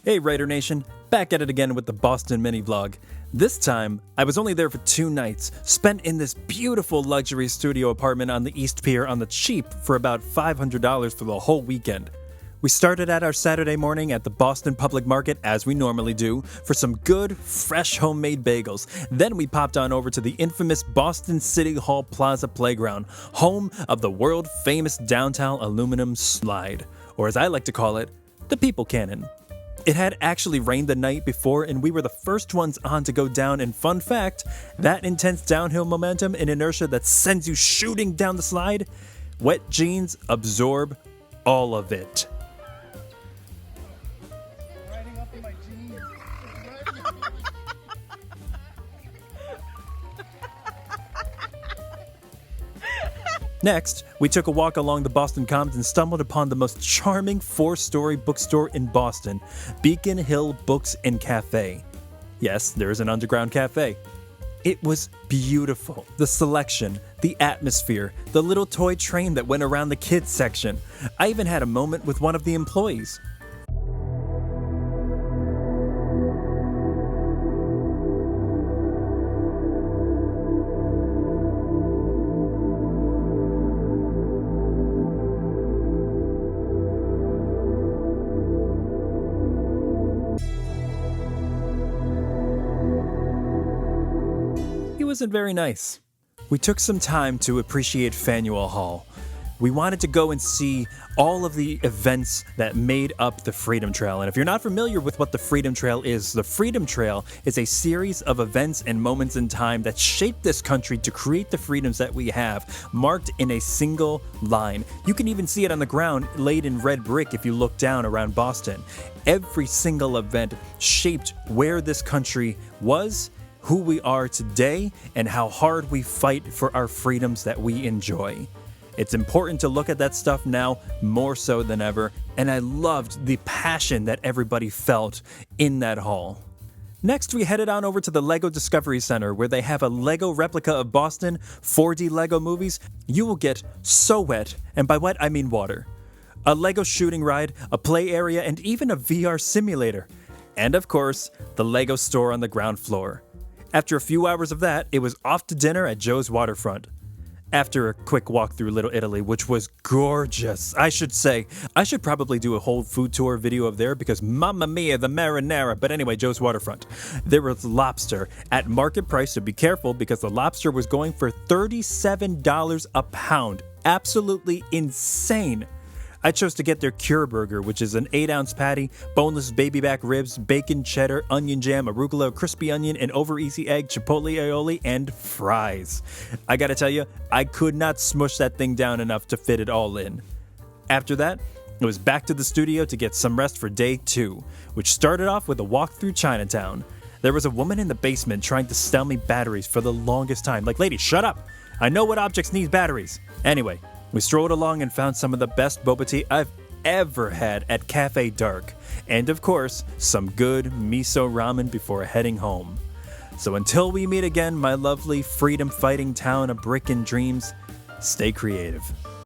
Hey Writer Nation, back at it again with the Boston mini vlog. This time, I was only there for 2 nights, spent in this beautiful luxury studio apartment on the East Pier on the cheap for about $500 for the whole weekend. We started at our Saturday morning at the Boston Public Market, as we normally do, for some good, fresh homemade bagels. Then we popped on over to the infamous Boston City Hall Plaza Playground, home of the world-famous downtown aluminum slide, or as I like to call it, the People Cannon. It had actually rained the night before, and we were the first ones on to go down, and fun fact, that intense downhill momentum and inertia that sends you shooting down the slide, wet jeans absorb all of it. Riding up in my jeans. Next, we took a walk along the Boston Commons and stumbled upon the most charming 4-story bookstore in Boston, Beacon Hill Books and Cafe. Yes, there is an underground cafe. It was beautiful. The selection, the atmosphere, the little toy train that went around the kids section. I even had a moment with one of the employees. He wasn't very nice. We took some time to appreciate Faneuil Hall. We wanted to go and see all of the events that made up the Freedom Trail. And if you're not familiar with what the Freedom Trail is, the Freedom Trail is a series of events and moments in time that shaped this country to create the freedoms that we have, marked in a single line. You can even see it on the ground laid in red brick if you look down around Boston. Every single event shaped where this country was, who we are today, and how hard we fight for our freedoms that we enjoy. It's important to look at that stuff now more so than ever, and I loved the passion that everybody felt in that hall. Next, we headed on over to the Lego Discovery Center, where they have a Lego replica of Boston, 4D Lego movies. You will get so wet, and by wet I mean water. A Lego shooting ride, a play area, and even a VR simulator. And of course, the Lego store on the ground floor. After a few hours of that, it was off to dinner at Joe's Waterfront. After a quick walk through Little Italy, which was gorgeous, I should say. I should probably do a whole food tour video of there because mamma mia, the marinara. But anyway, Joe's Waterfront. There was lobster at market price, so be careful because the lobster was going for $37 a pound. Absolutely insane. I chose to get their Cure Burger, which is an 8-ounce patty, boneless baby back ribs, bacon, cheddar, onion jam, arugula, crispy onion, and over easy egg, chipotle aioli, and fries. I gotta tell you, I could not smush that thing down enough to fit it all in. After that, it was back to the studio to get some rest for day 2, which started off with a walk through Chinatown. There was a woman in the basement trying to sell me batteries for the longest time. Like, lady, shut up! I know what objects need batteries. Anyway, we strolled along and found some of the best boba tea I've ever had at Cafe Dark. And of course, some good miso ramen before heading home. So until we meet again, my lovely freedom-fighting town of brick and dreams, stay creative.